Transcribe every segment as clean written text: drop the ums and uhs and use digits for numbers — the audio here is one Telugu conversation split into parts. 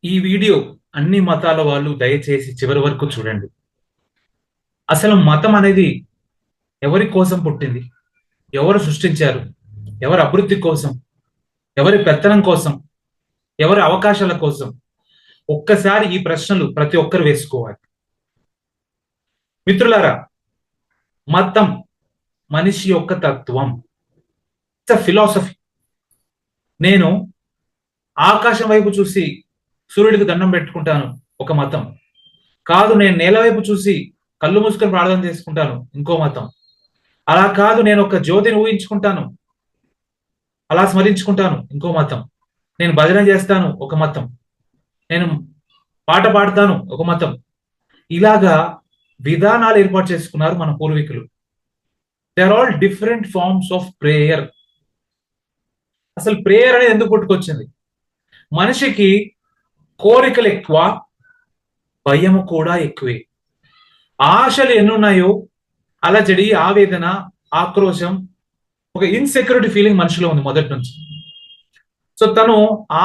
ఈ వీడియో అన్ని మతాల వాళ్ళు దయచేసి చివరి వరకు చూడండి. అసలు మతం అనేది ఎవరి కోసం పుట్టింది? ఎవరు సృష్టించారు? ఎవరి అభివృద్ధి కోసం? ఎవరి పెత్తనం కోసం? ఎవరి అవకాశాల కోసం? ఒక్కసారి ఈ ప్రశ్నలు ప్రతి ఒక్కరు వేసుకోవాలి. మిత్రులారా, మతం మనిషి యొక్క తత్వం. It's philosophy. నేను ఆకాశం వైపు చూసి సూర్యుడికి దండం పెట్టుకుంటాను, ఒక మతం. కాదు, నేను నేల వైపు చూసి కళ్ళు మూసుకొని ప్రార్థన చేసుకుంటాను, ఇంకో మతం. అలా కాదు, నేను ఒక జ్యోతిని ఊహించుకుంటాను, అలా స్మరించుకుంటాను, ఇంకో మతం. నేను భజన చేస్తాను, ఒక మతం. నేను పాట పాడతాను, ఒక మతం. ఇలాగా విధానాలు ఏర్పాటు చేసుకున్నారు మన పూర్వీకులు. They are all different forms of prayer. అసలు ప్రేయర్ అనేది ఎందుకు పుట్టుకొచ్చింది? మనిషికి కోరికలు ఎక్కువ, భయము కూడా ఎక్కువే. ఆశలు ఎన్నున్నాయో అలజడి, ఆవేదన, ఆక్రోశం, ఒక ఇన్సెక్యూరిటీ ఫీలింగ్ మనిషిలో ఉంది మొదటి నుంచి. సో తను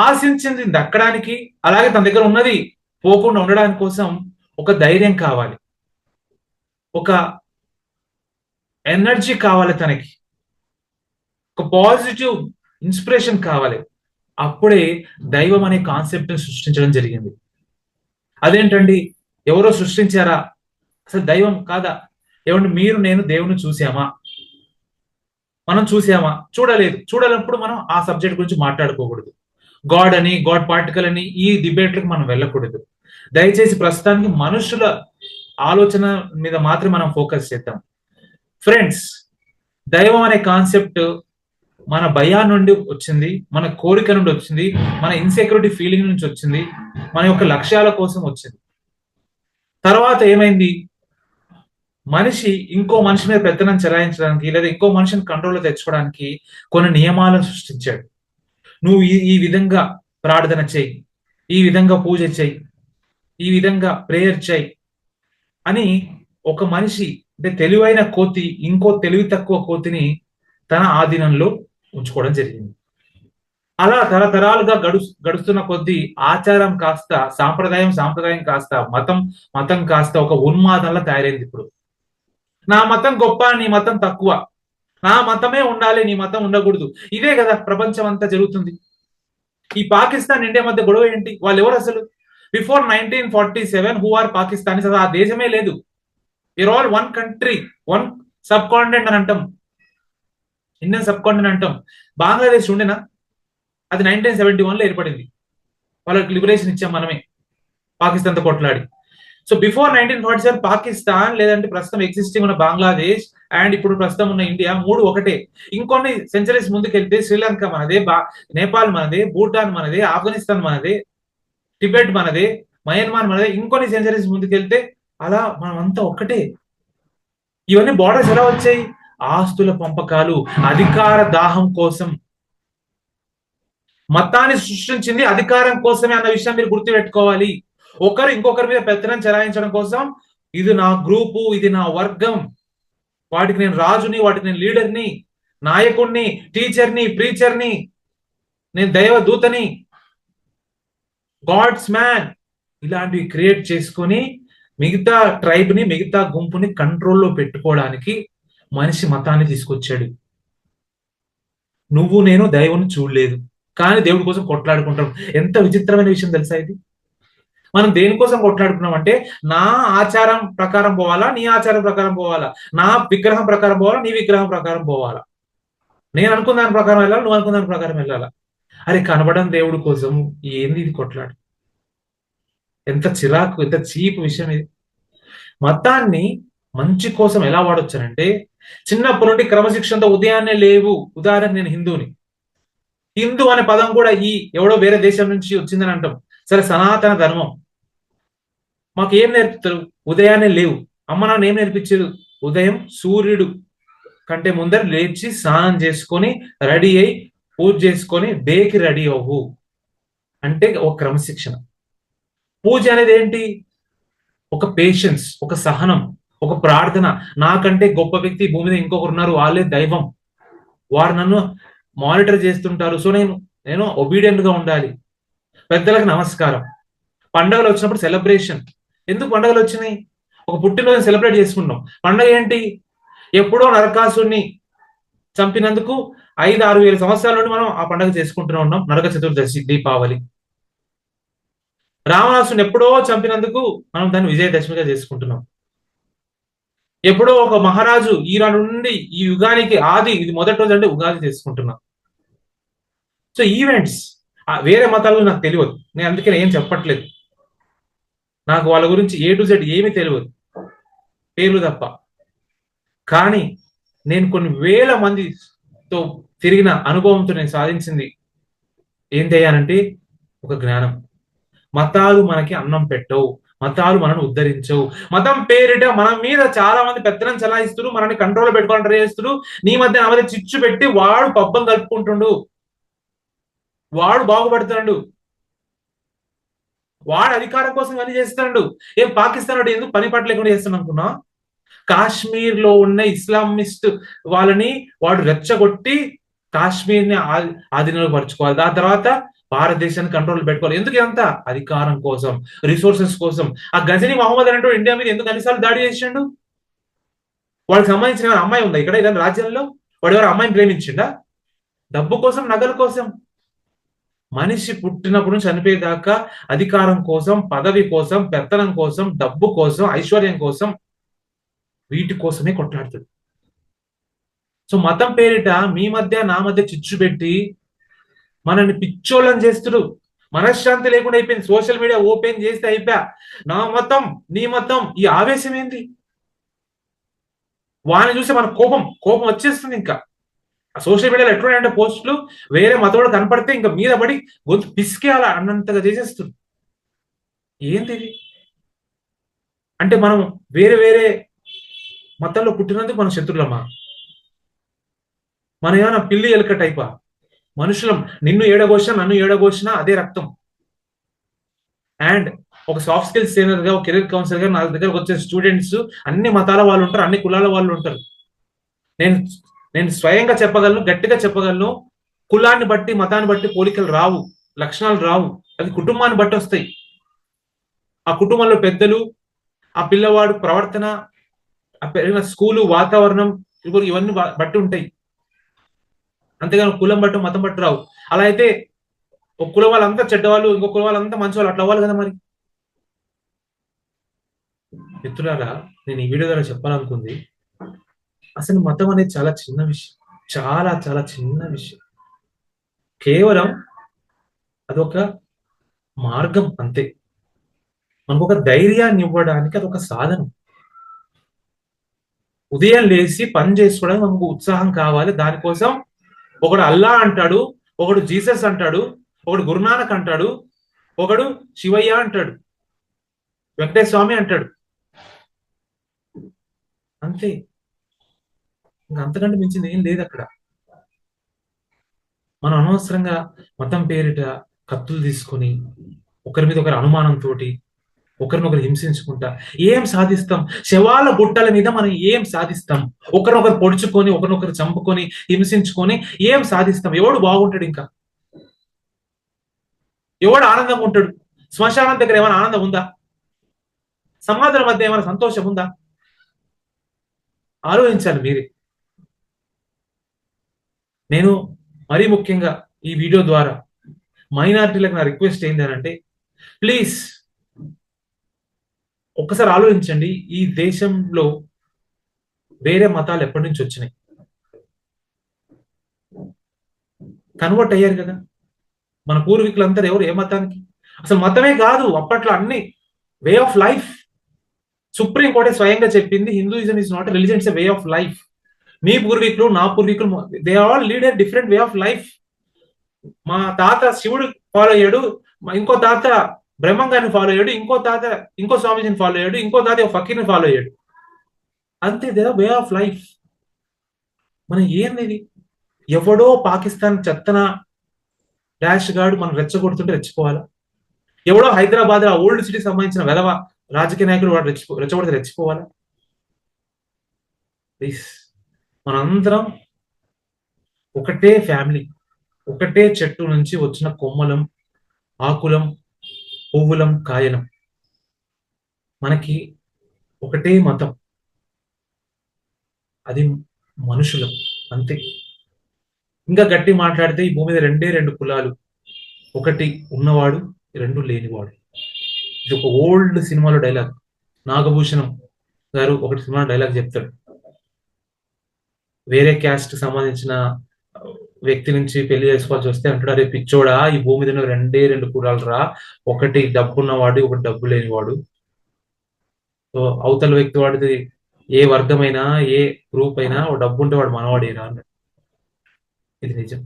ఆశించింది దక్కడానికి, అలాగే తన దగ్గర ఉన్నది పోకుండా ఉండడానికి కోసం ఒక ధైర్యం కావాలి, ఒక ఎనర్జీ కావాలి, తనకి ఒక పాజిటివ్ ఇన్స్పిరేషన్ కావాలి. అప్పుడే దైవం అనే కాన్సెప్ట్ సృష్టించడం జరిగింది. అదేంటండి, ఎవరో సృష్టించారా? అసలు దైవం కాదా? ఏమంటే మీరు నేను దేవుని చూసామా? మనం చూసామా? చూడలేదు. చూడనప్పుడు మనం ఆ సబ్జెక్ట్ గురించి మాట్లాడుకోకూడదు. గాడ్ అని, గాడ్ పార్టికల్ అని ఈ డిబేట్లకు మనం వెళ్ళకూడదు. దయచేసి ప్రస్తుతానికి మనుషుల ఆలోచన మీద మాత్రమే మనం ఫోకస్ చేద్దాం. ఫ్రెండ్స్, దైవం అనే కాన్సెప్ట్ మన భయా నుండి వచ్చింది, మన కోరిక నుండి వచ్చింది, మన ఇన్సెక్యూరిటీ ఫీలింగ్ నుంచి వచ్చింది, మన యొక్క లక్ష్యాల కోసం వచ్చింది. తర్వాత ఏమైంది? మనిషి ఇంకో మనిషి మీద పెత్తనం చెలాయించడానికి, లేదా ఇంకో మనిషిని కంట్రోల్లో తెచ్చుకోవడానికి కొన్ని నియమాలను సృష్టించాడు. నువ్వు ఈ ఈ విధంగా ప్రార్థన చేయి, ఈ విధంగా పూజ చేయి, ఈ విధంగా ప్రేయర్ చేయి అని ఒక మనిషి, అంటే తెలివైన కోతి ఇంకో తెలివి తక్కువ కోతిని తన ఆధీనంలో ఉంచుకోవడం జరిగింది. అలా తరతరాలుగా గడుస్తున్న కొద్దీ ఆచారం కాస్త సాంప్రదాయం, సాంప్రదాయం కాస్త మతం, మతం కాస్త ఒక ఉన్మాదంలా తయారైంది. ఇప్పుడు నా మతం గొప్ప, నీ మతం తక్కువ, నా మతమే ఉండాలి, నీ మతం ఉండకూడదు. ఇదే కదా ప్రపంచం అంతా జరుగుతుంది. ఈ పాకిస్తాన్ ఇండియా మధ్య గొడవ ఏంటి? వాళ్ళు ఎవరు అసలు? Before 1947 who are Pakistanis? అసలు ఆ దేశమే లేదు. You're all one country, one subcontinent అని అంటాం, ఇండియన్ సబ్ కాంటినెంట్ అంటాం. బంగ్లాదేశ్ ఉండేనా? అది 1971 లో ఏర్పడింది. వాళ్ళకి లిబరేషన్ ఇచ్చాం మనమే, పాకిస్తాన్తో కొట్లాడి. సో బిఫోర్ 1947 పాకిస్తాన్, లేదంటే ప్రస్తుతం ఎగ్జిస్టింగ్ ఉన్న బంగ్లాదేశ్ అండ్ ఇప్పుడు ప్రస్తుతం ఉన్న ఇండియా, మూడు ఒకటే. ఇంకొన్ని సెంచరీస్ ముందుకెళ్తే శ్రీలంక మనదే, నేపాల్ మనదే, భూటాన్ మనదే, ఆఫ్ఘనిస్తాన్ మనదే, టిబెట్ మనదే, మయన్మార్ మనదే. ఇంకొన్ని సెంచరీస్ ముందుకెళ్తే అలా మనం అంతా ఒక్కటే. ఇవన్నీ బార్డర్స్ ఎలా వచ్చాయి? ఆస్తుల పంపకాలు, అధికార దాహం కోసం. మతాన్ని సృష్టించింది అధికారం కోసమే అన్న విషయం మీరు గుర్తుపెట్టుకోవాలి. ఒకరు ఇంకొకరి మీద పెత్తనం చెలాయించడం కోసం, ఇది నా గ్రూపు, ఇది నా వర్గం, వాటికి నేను రాజుని, వాటికి నేను లీడర్ని, నాయకుడిని, టీచర్ని, ప్రీచర్ని, నేను దైవ దూతని, గాడ్స్ మ్యాన్, ఇలాంటివి క్రియేట్ చేసుకొని మిగతా ట్రైబ్ ని, మిగతా గుంపుని కంట్రోల్లో పెట్టుకోవడానికి మనిషి మతాన్ని తీసుకొచ్చాడు. నువ్వు నేను దైవం చూడలేదు, కానీ దేవుడి కోసం కొట్లాడుకుంటాం. ఎంత విచిత్రమైన విషయం తెలుసా ఇది? మనం దేనికోసం కొట్లాడుకున్నాం అంటే, నా ఆచారం ప్రకారం పోవాలా, నీ ఆచారం ప్రకారం పోవాలా, నా విగ్రహం ప్రకారం పోవాలా, నీ విగ్రహం ప్రకారం పోవాలా, నేను అనుకున్న దాని ప్రకారం వెళ్ళాలా, నువ్వు అనుకున్న దాని ప్రకారం వెళ్ళాలా. అరే కనబడని దేవుడి కోసం ఏంది ఇది కొట్లాడు? ఎంత చిరాకు, ఎంత చీప్ విషయం ఇది. మతాన్ని మంచి కోసం ఎలా వాడొచ్చానంటే, చిన్నప్పటి నుండి క్రమశిక్షణతో ఉదయాన్నే లేవు. ఉదాహరణకు నేను హిందూని. హిందూ అనే పదం కూడా ఎవడో వేరే దేశం నుంచి వచ్చిందని అంటాం. సరే, సనాతన ధర్మం మాకు ఏం నేర్పుతారు? ఉదయాన్నే లేవు. అమ్మ నాన్న ఏం నేర్పించారు? ఉదయం సూర్యుడు కంటే ముందర లేచి స్నానం చేసుకొని రెడీ అయి పూజ చేసుకొని డేకి రెడీ అవ్వు అంటే ఒక క్రమశిక్షణ. పూజ అనేది ఏంటి? ఒక పేషెన్స్, ఒక సహనం, ఒక ప్రార్థన. నాకంటే గొప్ప వ్యక్తి భూమి మీద ఇంకొకరు ఉన్నారు, వాళ్ళే దైవం, వారు నన్ను మానిటర్ చేస్తుంటారు. సో నేను ఒబీడియంట్ గా ఉండాలి. పెద్దలకు నమస్కారం. పండగలు వచ్చినప్పుడు సెలబ్రేషన్. ఎందుకు పండగలు వచ్చినాయి? ఒక పుట్టినరోజు సెలబ్రేట్ చేసుకుంటాం. పండగ ఏంటి? ఎప్పుడో నరకాసుని చంపినందుకు 5-6 వేల సంవత్సరాల నుండి మనం ఆ పండుగ చేసుకుంటూనే ఉన్నాం. నరక చతుర్దశి, దీపావళి. రావణాసుని ఎప్పుడో చంపినందుకు మనం దాన్ని విజయదశమిగా చేసుకుంటున్నాం. ఎప్పుడో ఒక మహారాజు ఈనాడు నుండి ఈ యుగానికి ఆది, ఇది మొదటి రోజు అంటే ఉగాది చేసుకుంటున్నాం. సో ఈవెంట్స్ వేరే మతాలు నాకు తెలియదు, నేను అందుకే ఏం చెప్పట్లేదు. నాకు వాళ్ళ గురించి A to Z ఏమీ తెలియదు, పేర్లు తప్ప. కానీ నేను కొన్ని వేల మందితో తిరిగిన అనుభవంతో నేను సాధించింది ఏంటి అనంటే ఒక జ్ఞానం. మతాలు మనకి అన్నం పెట్టవు, మతాలు మనల్ని ఉద్ధరించవు. మతం పేరిట మన మీద చాలా మంది పెత్తనం చలాయిస్తుడు, మనల్ని కంట్రోల్ పెట్టుకోవాలని ట్రై చేస్తుడు. నీ మధ్య నా మధ్య చిచ్చు పెట్టి వాడు పబ్బం కలుపుకుంటుండు, వాడు బాగుపడుతున్నాడు, వాడు అధికారం కోసం పని చేస్తున్నాడు. ఏం పాకిస్తాన్ వాడు ఎందుకు పని పాట లేకుండా చేస్తాను అనుకున్నా? కాశ్మీర్ లో ఉన్న ఇస్లామిస్ట్ వాళ్ళని వాడు రెచ్చగొట్టి కాశ్మీర్ ని ఆధీనంలో పరుచుకోవాలి. దాని తర్వాత భారతదేశాన్ని కంట్రోల్ పెట్టుకోవాలి. ఎందుకు ఎంత? అధికారం కోసం, రిసోర్సెస్ కోసం. ఆ గజనీ మహమ్మద్ అంటే ఇండియా మీద ఎందుకు అన్నిసార్లు దాడి చేసిండు? వాడికి సంబంధించిన అమ్మాయి ఉందా ఇక్కడ ఏదైనా రాజ్యంలో? వాడు ఎవరు అమ్మాయిని ప్రేమించిండా? డబ్బు కోసం, నగల కోసం. మనిషి పుట్టినప్పుడు నుంచి చనిపోయేదాకా అధికారం కోసం, పదవి కోసం, పెత్తనం కోసం, డబ్బు కోసం, ఐశ్వర్యం కోసం, వీటి కోసమే కొట్లాడుతాడు. సో మతం పేరిట మీ మధ్య నా మధ్య చిచ్చు పెట్టి మనల్ని పిచ్చోళ్ళని చేస్తుడు. మనశ్శాంతి లేకుండా అయిపోయింది. సోషల్ మీడియా ఓపెన్ చేస్తే అయిపోయా, నా మతం నీ మతం, ఈ ఆవేశం ఏంటి? వాడిని చూస్తే మన కోపం కోపం వచ్చేస్తుంది. ఇంకా సోషల్ మీడియాలో ఎట్లున్నాయంటే పోస్టులు, వేరే మతోడు కనపడితే ఇంకా మీద పడి గొంతు పిసికేయాల అన్నంతగా చేసేస్తుంది. ఏంటి అంటే మనం వేరే వేరే మతంలో పుట్టినందుకు మన శత్రులమా? మన ఏమైనా పిల్లి ఎలుక టైపా? మనుషులం. నిన్ను ఏడగోసినా నన్ను ఏడగోసినా అదే రక్తం. అండ్ ఒక సాఫ్ట్ స్కిల్స్ ట్రైనర్ గా, ఒక కెరీర్ కౌన్సిలర్ గా నా దగ్గరకు వచ్చే స్టూడెంట్స్ అన్ని మతాల వాళ్ళు ఉంటారు, అన్ని కులాల వాళ్ళు ఉంటారు. నేను నేను స్వయంగా చెప్పగలను, గట్టిగా చెప్పగలను, కులాన్ని బట్టి మతాన్ని బట్టి పోలికలు రావు, లక్షణాలు రావు. అవి కుటుంబాన్ని బట్టి వస్తాయి. ఆ కుటుంబంలో పెద్దలు, ఆ పిల్లవాడు ప్రవర్తన, ఆ పెరిగిన స్కూలు వాతావరణం, ఇవన్నీ బట్టి ఉంటాయి. అంతేగాని కులం బట్టి మతం బట్టి రావు. అలా అయితే ఒక కులం వాళ్ళంతా చెడ్డవాళ్ళు, ఇంకో కులం వాళ్ళంతా మంచి వాళ్ళు, అట్లా అవ్వాలి కదా మరి. మిత్రులారా, నేను ఈ వీడియో ద్వారా చెప్పాలనుకుంది, అసలు మతం అనేది చాలా చిన్న విషయం, చాలా చాలా చిన్న విషయం. కేవలం అదొక మార్గం అంతే. మనకు ఒక ధైర్యాన్ని ఇవ్వడానికి అదొక సాధనం. ఉదయం లేచి పని చేసుకోవడానికి మనకు ఉత్సాహం కావాలి. దానికోసం ఒకడు అల్లా అంటాడు, ఒకడు జీసస్ అంటాడు, ఒకడు గురునానక్ అంటాడు, ఒకడు శివయ్య అంటాడు, వెంకటేశ్వర స్వామి అంటాడు. అంతే, ఇంకా అంతకంటే మించింది ఏం లేదు అక్కడ. మనం అనవసరంగా మతం పేరిట కత్తులు తీసుకొని ఒకరి మీద ఒకరి అనుమానంతో ఒకరినొకరు హింసించుకుంటా ఏం సాధిస్తాం? శవాల గుట్టల మీద మనం ఏం సాధిస్తాం? ఒకరినొకరు పొడుచుకొని, ఒకరినొకరు చంపుకొని, హింసించుకొని ఏం సాధిస్తాం? ఎవడు బాగుంటాడు? ఇంకా ఎవడు ఆనందంగా ఉంటాడు? శ్మశానం దగ్గర ఏమైనా ఆనందం ఉందా? సమాధుల మధ్య ఏమైనా సంతోషం ఉందా? ఆలోచించాలి మీరే. నేను మరీ ముఖ్యంగా ఈ వీడియో ద్వారా మైనారిటీలకు నా రిక్వెస్ట్ ఏంటంటే, ప్లీజ్ ఒక్కసారి ఆలోచించండి. ఈ దేశంలో వేరే మతాలు ఎప్పటి నుంచి వచ్చినాయి? కన్వర్ట్ అయ్యారు కదా మన పూర్వీకులందరూ. ఎవరు ఏ మతానికి? అసలు మతమే కాదు, అప్పట్లో అన్ని వే ఆఫ్ లైఫ్. సుప్రీం కోర్టే స్వయంగా చెప్పింది, Hinduism is not religion, it's way of life. మీ పూర్వీకులు, నా పూర్వీకులు, they all lead a different way of life. మా తాత శివుడు ఫాలో అయ్యాడు, ఇంకో తాత బ్రహ్మంగారిని ఫాలో అయ్యాడు, ఇంకో తాత ఇంకో స్వామీజీని ఫాలో అయ్యాడు, ఇంకో తాత ఒక ఫకీర్ని ఫాలో అయ్యాడు. అంతే, దే వే ఆఫ్ లైఫ్. మనం ఏంది? ఎవడో పాకిస్తాన్ చెత్తన డాష్ గాడు మనం రెచ్చగొడుతుంటే రెచ్చిపోవాలా? ఎవడో హైదరాబాద్ ఆ ఓల్డ్ సిటీకి సంబంధించిన వెధవ రాజకీయ నాయకుడు వాడు రెచ్చగొడితే రెచ్చిపోవాలా? ప్లీజ్, మనందరం ఒకటే ఫ్యామిలీ, ఒకటే చెట్టు నుంచి వచ్చిన కొమ్మలం, ఆకులం, పువ్వులం కాయలం. మనకి ఒకటే మతం, అది మనుషులం, అంతే. ఇంకా గట్టి మాట్లాడితే ఈ భూమి మీద రెండే రెండు కులాలు, ఒకటి ఉన్నవాడు, రెండు లేనివాడు. ఇది ఒక ఓల్డ్ సినిమాలో డైలాగ్. నాగభూషణం గారు ఒకటి సినిమా డైలాగ్ చెప్తాడు. వేరే క్యాస్ట్ సంబంధించిన ఆ, వ్యక్తి నుంచి పెళ్లి చేసుకోవాల్సి వస్తే అంటాడు, అరే పిచ్చోడా, ఈ భూమి మీద ఉన్న రెండే రెండు కులాలు రా, ఒకటి డబ్బు ఉన్నవాడు, ఒకటి డబ్బు లేనివాడు. సో అవతల వ్యక్తి వాడిది ఏ వర్గమైనా, ఏ గ్రూప్ అయినా, ఓ డబ్బు ఉంటే వాడు మనవాడేరా అన్నాడు. ఇది నిజం.